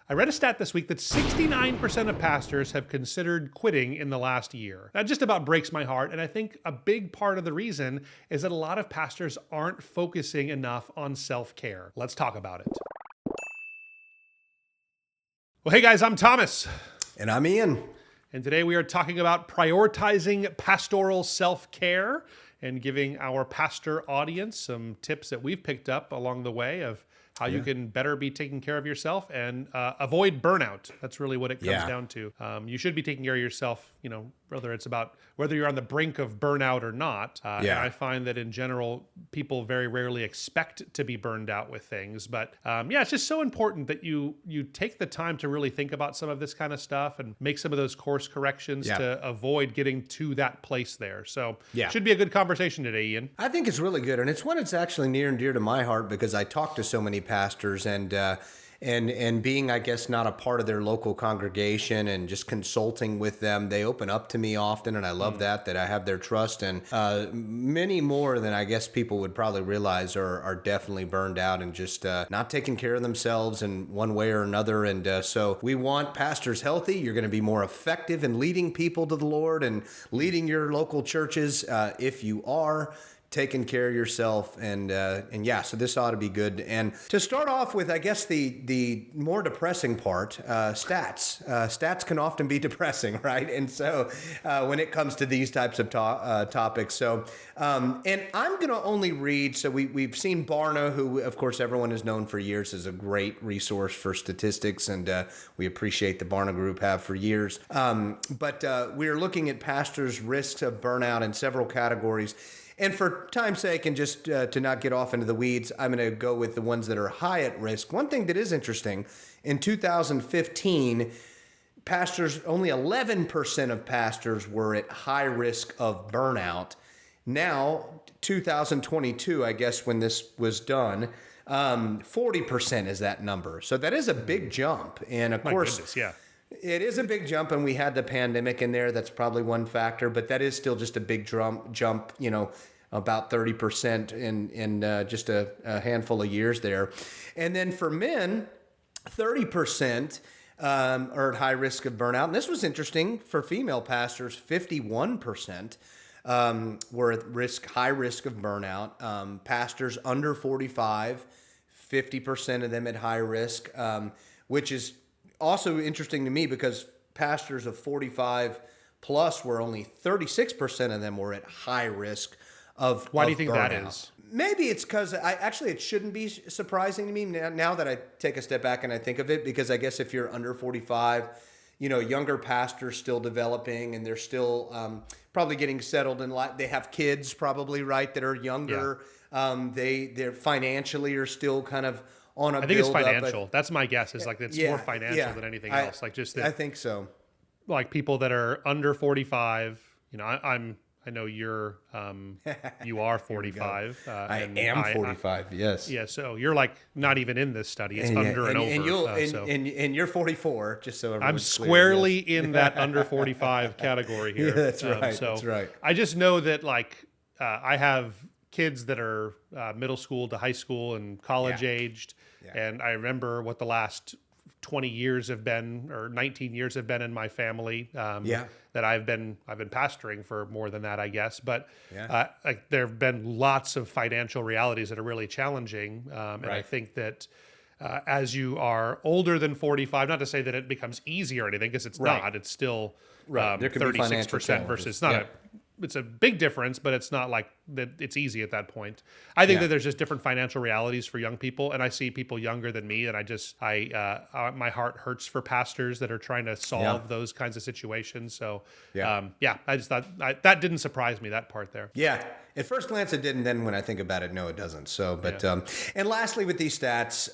I read a stat this week that 69% of pastors have considered quitting in the last year. That just about breaks my heart, and I think a big part of the reason is that a lot of pastors aren't focusing enough on self-care. Let's talk about it. Well, hey guys, I'm Thomas. And I'm Ian. And today we are talking about prioritizing pastoral self-care and giving our pastor audience some tips that we've picked up along the way of how you can better be taking care of yourself and avoid burnout. That's really what it comes down to. You should be taking care of yourself, whether it's about whether you're on the brink of burnout or not. And I find that in general, people very rarely expect to be burned out with things. But it's just so important that you take the time to really think about some of this kind of stuff and make some of those course corrections to avoid getting to that place there. So it should be a good conversation today, Ian. I think it's really good. And it's one that's actually near and dear to my heart because I talk to so many pastors and being, I guess, not a part of their local congregation and just consulting with them, they open up to me often, and I love that I have their trust. And many more than I guess people would probably realize are definitely burned out and just not taking care of themselves in one way or another. And so we want pastors healthy. You're going to be more effective in leading people to the Lord and leading your local churches if you are taking care of yourself, and so this ought to be good. And to start off with, I guess the more depressing part, stats. Stats can often be depressing, right? And so when it comes to these types of topics, so and I'm going to only read. So we've seen Barna, who of course everyone has known for years is a great resource for statistics, and we appreciate the Barna Group have for years. But we're looking at pastors' risks of burnout in several categories. And for time's sake, and just to not get off into the weeds, I'm going to go with the ones that are high at risk. One thing that is interesting, in 2015, only 11% of pastors were at high risk of burnout. Now, 2022, I guess when this was done, 40% is that number. So that is a big jump. And of course, it is a big jump, and we had the pandemic in there. That's probably one factor, but that is still just a big jump, about 30% in just a handful of years there. And then for men, 30% are at high risk of burnout. And this was interesting for female pastors, 51% were at high risk of burnout. Pastors under 45, 50% of them at high risk, which is also interesting to me because pastors of 45 plus were only 36% of them were at high risk of Why do you think burnout. that is? Maybe it's because it shouldn't be surprising to me now that I take a step back and I think of it, because I guess if you're under 45, younger pastors still developing and they're still probably getting settled in life. They have kids probably, right, that are younger. They're financially are still kind of on a build-up. I think it's financial. That's my guess. Is like it's more financial than anything else. Like just that, I think so. Like people that are under 45. I know you're. You are 45. I am 45. Yes. Yeah. So you're like not even in this study. It's under and over. And you're 44. Just so everyone's I'm squarely in that under 45 category here. Yeah, that's right. So that's right. I just know that I have kids that are middle school to high school and college aged. And I remember what the last 20 years have been, or 19 years have been in my family. That I've been pastoring for more than that, I guess. But there have been lots of financial realities that are really challenging. And I think that as you are older than 45, not to say that it becomes easy or anything, because it's not. It's still 36% versus it's a big difference, but it's not like that it's easy at that point. I think that there's just different financial realities for young people, and I see people younger than me, and my heart hurts for pastors that are trying to solve those kinds of situations. So, I just thought that didn't surprise me, that part there. Yeah. At first glance, it didn't. Then when I think about it, no, it doesn't. So, but and lastly, with these stats,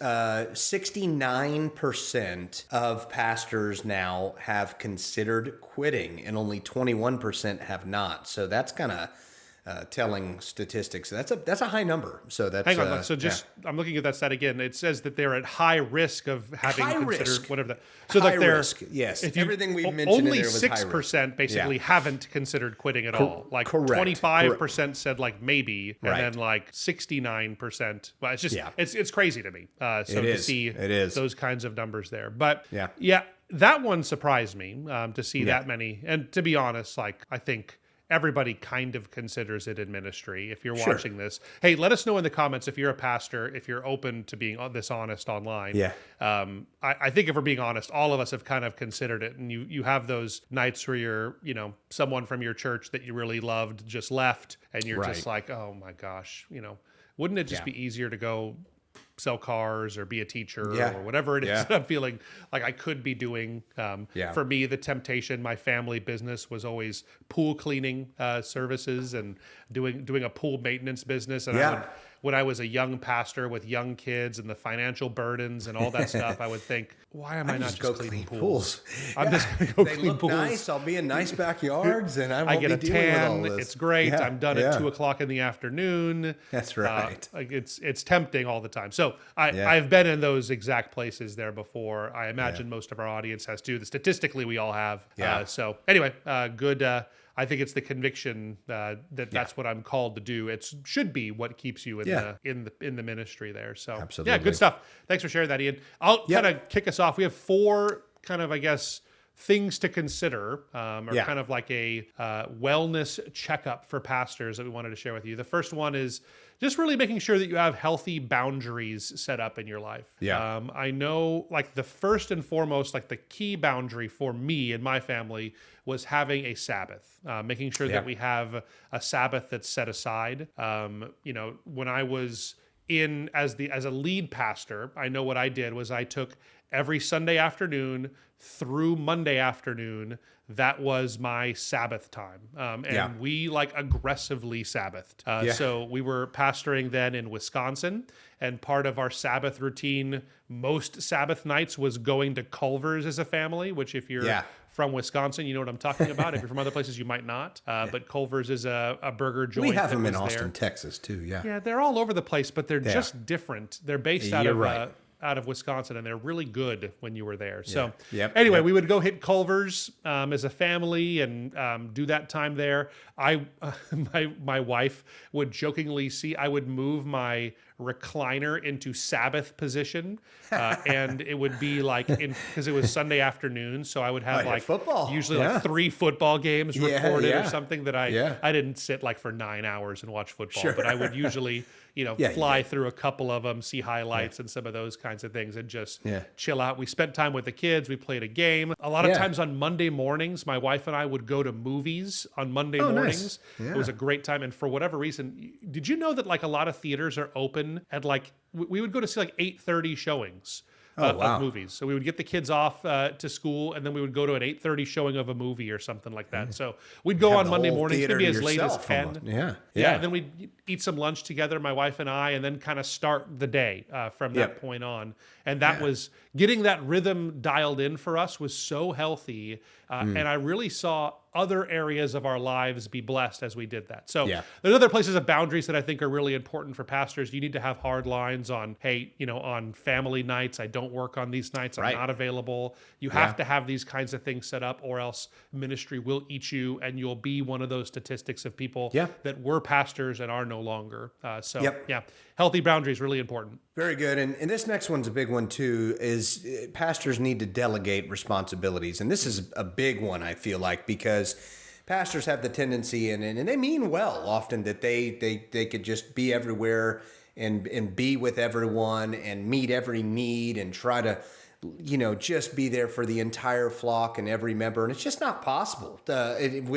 69% of pastors now have considered quitting, and only 21% have not. So that's kind of telling statistics. That's a high number. So that's hang on. So just I'm looking at that stat again. It says that they're at high risk of having high considered risk. whatever that. So high that they're risk. Yes, if you, everything we mentioned only in there was high risk. 6% basically haven't considered quitting at all. Like correct. 25% said like maybe, and Right. then like 69%. Well, it's just Yeah. it's crazy to me. So It to is. see It is. those kinds of numbers there, but Yeah. that one surprised me to see that many. And to be honest, like I think everybody kind of considers it in ministry. If you're watching this, hey, let us know in the comments if you're a pastor, if you're open to being this honest online. Yeah. I think if we're being honest, all of us have kind of considered it. And you have those nights where you're, someone from your church that you really loved just left, and you're just like, oh my gosh, wouldn't it just be easier to go sell cars or be a teacher or whatever it is that I'm feeling like I could be doing. For me, the temptation, my family business was always pool cleaning services and doing a pool maintenance business. And when I was a young pastor with young kids and the financial burdens and all that stuff, I would think, why am I not just cleaning pools? I'm just going to go They clean look pools. Nice. I'll be in nice backyards, and I won't get be a dealing tan. with all this. It's great. Yeah, I'm done at 2:00 in the afternoon. That's right. Like it's tempting all the time. So I've been in those exact places there before. I imagine most of our audience has too. Statistically, we all have. So anyway, good. I think it's the conviction that's what I'm called to do. It should be what keeps you in the ministry there. So absolutely, good stuff. Thanks for sharing that, Ian. I'll kind of kick us off. We have 4 kind of, I guess, things to consider, or kind of like a wellness checkup for pastors that we wanted to share with you. The first one is just really making sure that you have healthy boundaries set up in your life. I know, like, the first and foremost, like the key boundary for me and my family was having a Sabbath, making sure that we have a Sabbath that's set aside. When I was as a lead pastor, I know what I did was I took every Sunday afternoon through Monday afternoon. That was my Sabbath time. And we aggressively Sabbathed. So we were pastoring then in Wisconsin, and part of our Sabbath routine most Sabbath nights was going to Culver's as a family, which if you're from Wisconsin, you know what I'm talking about. If you're from other places, you might not. But Culver's is a burger joint. We have them in Austin, Texas too. Yeah, they're all over the place, but they're just different. They're based out of Wisconsin, and they're really good when you were there. So anyway, we would go hit Culver's as a family and do that time there. My wife would jokingly I would move my recliner into Sabbath position, and it would be because it was Sunday afternoon, so I would have football, usually 3 football games recorded or something that I didn't sit for 9 hours and watch football, but I would usually fly through a couple of them, see highlights and some of those kinds of things, and just chill out. We spent time with the kids. We played a game. A lot of times on Monday mornings, my wife and I would go to movies on Monday mornings. Nice. It was a great time. And for whatever reason, did you know that a lot of theaters are open at we would go to see 8:30 showings of movies. So we would get the kids off to school, and then we would go to an 8:30 showing of a movie or something like that. So we'd go on Monday mornings, maybe as late as 10. And then we'd eat some lunch together, my wife and I, and then kind of start the day from that point on. And that was getting that rhythm dialed in for us was so healthy. And I really saw other areas of our lives be blessed as we did that. So there's other places of boundaries that I think are really important for pastors. You need to have hard lines on, hey, on family nights, I don't work on these nights, I'm not available. You have to have these kinds of things set up, or else ministry will eat you, and you'll be one of those statistics of people that were pastors and are no longer. Healthy boundaries, really important. Very good. And this next one's a big one too, is pastors need to delegate responsibilities. And this is a big one, I feel like, because pastors have the tendency, and they mean well often, that they could just be everywhere and be with everyone and meet every need and try to just be there for the entire flock and every member. And it's just not possible. It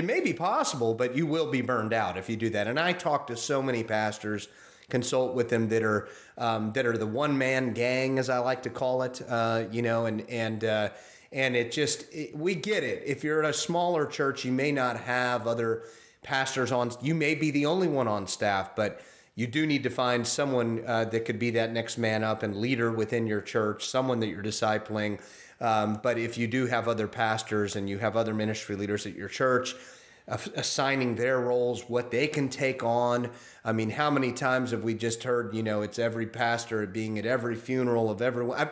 may be possible, but you will be burned out if you do that. And I talk to so many pastors, consult with them that are the one-man gang, as I like to call it, and we get it. If you're at a smaller church, you may not have other pastors on. You may be the only one on staff, but you do need to find someone that could be that next man up and leader within your church, someone that you're discipling. But if you do have other pastors and you have other ministry leaders at your church, assigning their roles, what they can take on. I mean, how many times have we just heard, it's every pastor being at every funeral of everyone.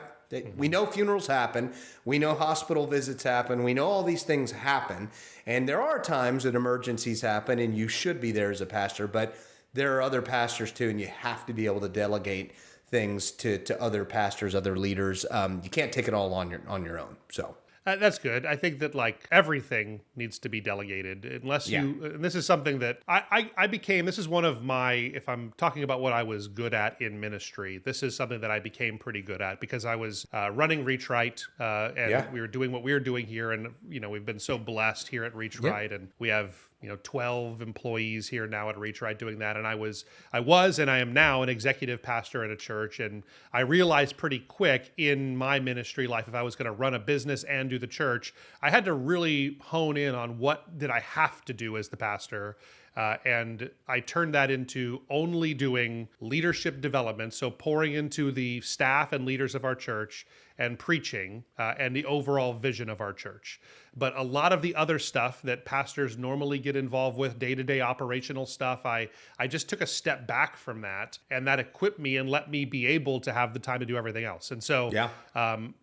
We know funerals happen. We know hospital visits happen. We know all these things happen. And there are times that emergencies happen and you should be there as a pastor, but there are other pastors too, and you have to be able to delegate things to other pastors, other leaders. You can't take it all on your own. So. That's good. I think that like everything needs to be delegated unless and this is something that I became, this is one of my, if I'm talking about what I was good at in ministry, this is something that I became pretty good at because I was running Reach Right and we were doing what we were doing here. And, we've been so blessed here at Reach Right and we have 12 employees here now at Reach Right doing that. And I was and I am now an executive pastor at a church. And I realized pretty quick in my ministry life, if I was going to run a business and do the church, I had to really hone in on what did I have to do as the pastor. And I turned that into only doing leadership development, so pouring into the staff and leaders of our church and preaching and the overall vision of our church. But a lot of the other stuff that pastors normally get involved with, day-to-day operational stuff, I just took a step back from that, and that equipped me and let me be able to have the time to do everything else. And so,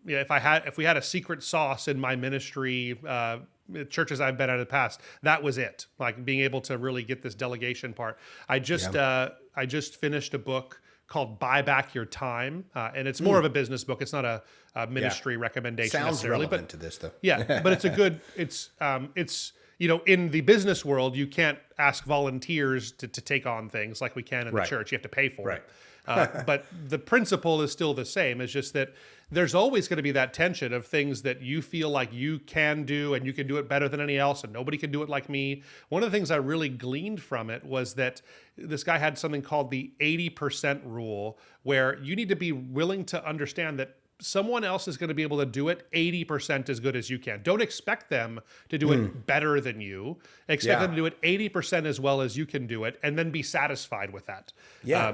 if we had a secret sauce in my ministry, churches I've been at in the past, that was it. Like being able to really get this delegation part. I just finished a book called Buy Back Your Time, and it's more of a business book. It's not a ministry recommendation Sounds necessarily, relevant to this though. But it's a good. It's in the business world, you can't ask volunteers to take on things like we can in the church. You have to pay for it. But the principle is still the same. It's just that there's always going to be that tension of things that you feel like you can do and you can do it better than any else and nobody can do it like me. One of the things I really gleaned from it was that this guy had something called the 80% rule, where you need to be willing to understand that someone else is going to be able to do it 80% as good as you can. Don't expect them to do it better than you. Expect them to do it 80% as well as you can do it, and then be satisfied with that.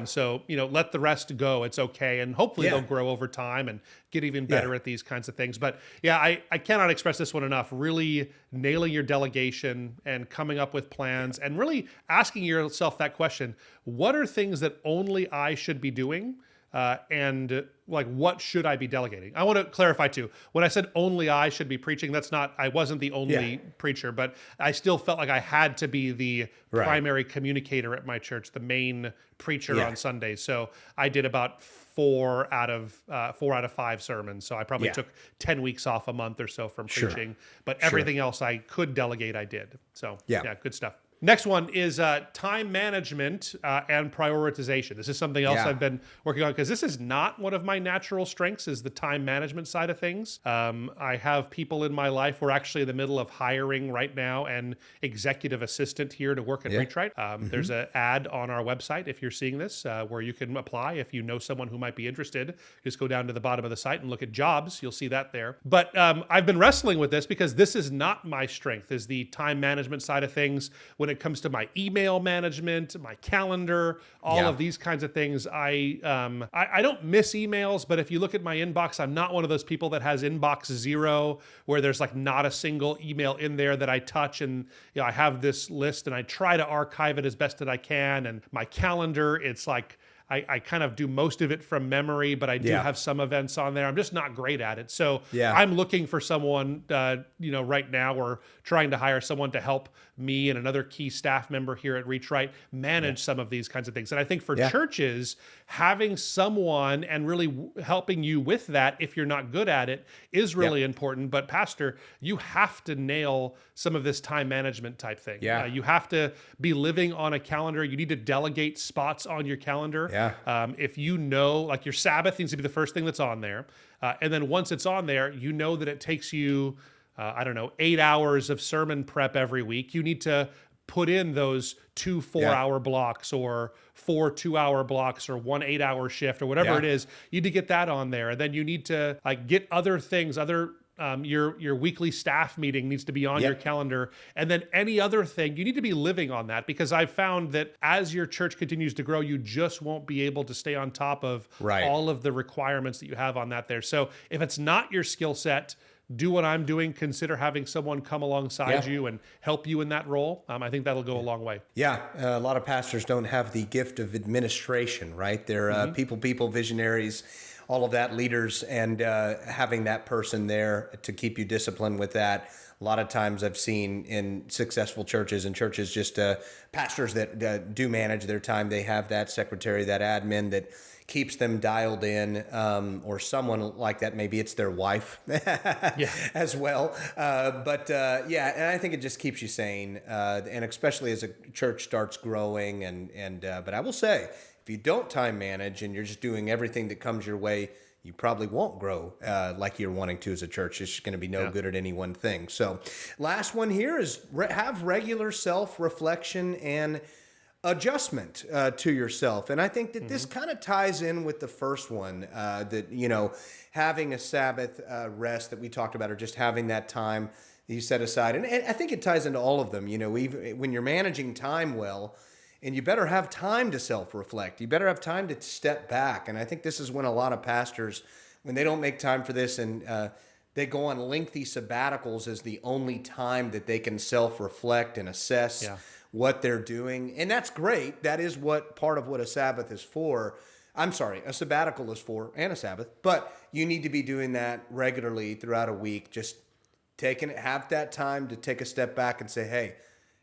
So, let the rest go. It's okay. And hopefully they'll grow over time and get even better at these kinds of things. But I cannot express this one enough. Really nailing your delegation and coming up with plans and really asking yourself that question: what are things that only I should be doing? And what should I be delegating? I want to clarify too. When I said only I should be preaching, I wasn't the only preacher, but I still felt like I had to be the primary communicator at my church, the main preacher on Sundays. So I did about 4 out of 5 sermons. So I probably took 10 weeks off a month or so from preaching, but everything else I could delegate, I did. So good stuff. Next one is time management and prioritization. This is something else I've been working on because this is not one of my natural strengths, is the time management side of things. I have people in my life. We're actually in the middle of hiring right now an executive assistant here to work at Reach Right. There's an ad on our website if you're seeing this where you can apply. If you know someone who might be interested, just go down to the bottom of the site and look at jobs. You'll see that there. But I've been wrestling with this because this is not my strength, is the time management side of things. When it comes to my email management, my calendar, all of these kinds of things, I don't miss emails, but if you look at my inbox, I'm not one of those people that has inbox 0 where there's like not a single email in there that I touch, and I have this list and I try to archive it as best that I can. And my calendar, it's like I kind of do most of it from memory, but I do have some events on there. I'm just not great at it. So I'm looking for someone, right now we're trying to hire someone to help me and another key staff member here at Reach Right manage some of these kinds of things. And I think for churches, having someone and really helping you with that, if you're not good at it, is really important. But pastor, you have to nail some of this time management type thing. You have to be living on a calendar. You need to delegate spots on your calendar. If like your Sabbath needs to be the first thing that's on there. And then once it's on there, that it takes you, 8 hours of sermon prep every week. You need to put in those 2 4-hour blocks or 4 2-hour blocks or 1 8-hour shift or whatever it is. You need to get that on there. And then you need to get other things, your weekly staff meeting needs to be on your calendar. And then any other thing, you need to be living on that, because I've found that as your church continues to grow, you just won't be able to stay on top of all of the requirements that you have on that there. So if it's not your skill set, do what I'm doing, consider having someone come alongside Yeah. you and help you in that role. I think that'll go a long way. Yeah, a lot of pastors don't have the gift of administration, right? They're people, visionaries, all of that, leaders, and having that person there to keep you disciplined with that. A lot of times I've seen in successful churches and churches, just pastors that do manage their time, they have that secretary, that admin that keeps them dialed in, or someone like that. Maybe it's their wife as well. Yeah, and I think it just keeps you sane, and especially as a church starts growing. But I will say, if you don't time manage and you're just doing everything that comes your way, you probably won't grow like you're wanting to as a church. It's just going to be no good at any one thing. So last one here is have regular self-reflection and adjustment to yourself. And I think that this kind of ties in with the first one, that, having a Sabbath rest that we talked about, or just having that time that you set aside. And I think it ties into all of them, even when you're managing time well. And you better have time to self-reflect. You better have time to step back. And I think this is when a lot of pastors, when they don't make time for this, and they go on lengthy sabbaticals as the only time that they can self-reflect and assess what they're doing. And that's great. That is what part of what a Sabbath is for. I'm sorry, a sabbatical is for, and a Sabbath. But you need to be doing that regularly throughout a week. Just have that time to take a step back and say, hey,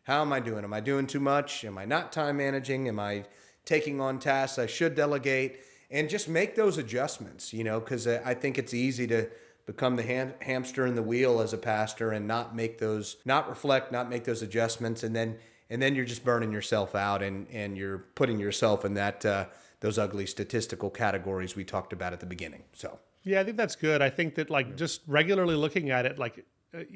how am I doing? Am I doing too much? Am I not time managing? Am I taking on tasks I should delegate? And just make those adjustments, because I think it's easy to become the hamster in the wheel as a pastor and not reflect, not make those adjustments. And then you're just burning yourself out, and you're putting yourself in those ugly statistical categories we talked about at the beginning. So yeah, I think that's good. I think that just regularly looking at it,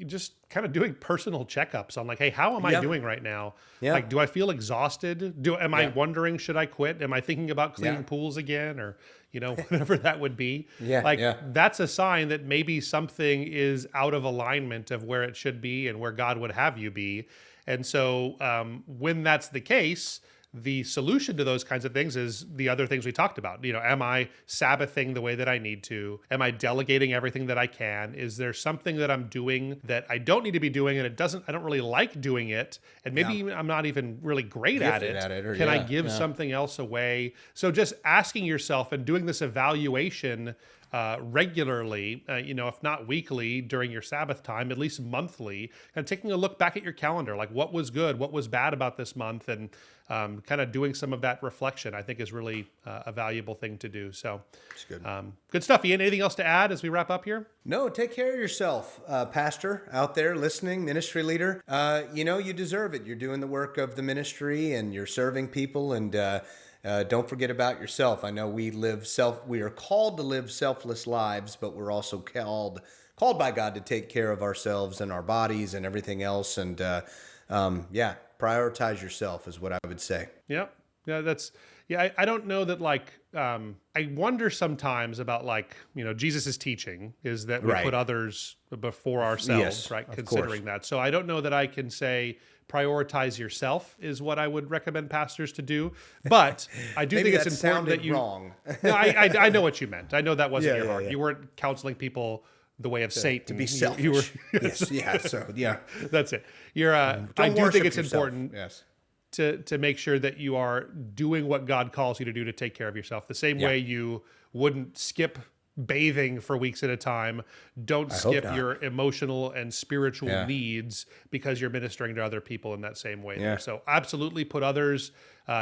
just kind of doing personal checkups on hey, how am I doing right now? Yeah. Do I feel exhausted? Am I wondering, should I quit? Am I thinking about cleaning pools again, or, whatever that would be? That's a sign that maybe something is out of alignment of where it should be and where God would have you be. And so when that's the case, the solution to those kinds of things is the other things we talked about. Am I Sabbathing the way that I need to? Am I delegating everything that I can? Is there something that I'm doing that I don't need to be doing, and I don't really like doing it, and maybe even I'm not even really great at it. Can I give something else away? So just asking yourself and doing this evaluation regularly, if not weekly during your Sabbath time, at least monthly, and taking a look back at your calendar, what was good, what was bad about this month, and kind of doing some of that reflection, I think is really a valuable thing to do. So it's good. Good stuff. Ian, anything else to add as we wrap up here? No, take care of yourself, pastor out there listening, ministry leader. You deserve it. You're doing the work of the ministry, and you're serving people, and don't forget about yourself. I know we are called to live selfless lives, but we're also called by God to take care of ourselves and our bodies and everything else. And prioritize yourself is what I would say. Yeah. I don't know that I wonder sometimes about Jesus's teaching is that we put others before ourselves, right? Considering that. So I don't know that I can say prioritize yourself is what I would recommend pastors to do, but I do think it's important that you. Wrong. No, I know what you meant. I know that wasn't your heart. You weren't counseling people the way of Satan. To be selfish. You were, That's it. You're. I do think it's important. Yes. To make sure that you are doing what God calls you to do to take care of yourself. The same way you wouldn't skip bathing for weeks at a time. Don't skip your emotional and spiritual needs because you're ministering to other people in that same way. Yeah. So absolutely put others,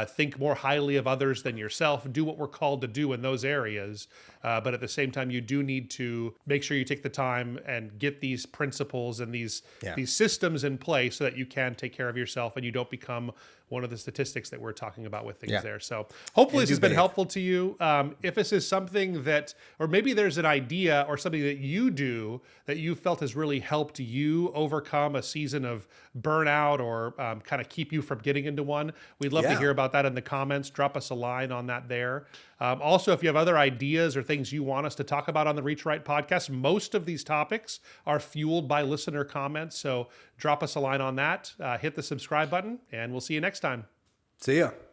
think more highly of others than yourself, do what we're called to do in those areas. But at the same time, you do need to make sure you take the time and get these principles and these systems in place so that you can take care of yourself and you don't become one of the statistics that we're talking about with things there. So hopefully this has been helpful to you. If this is something that, or maybe there's an idea or something that you do that you felt has really helped you overcome a season of burnout or kind of keep you from getting into one, we'd love to hear about that in the comments. Drop us a line on that there. Also, if you have other ideas or things you want us to talk about on the Reach Right podcast, most of these topics are fueled by listener comments. So drop us a line on that, hit the subscribe button, and we'll see you next time. See ya.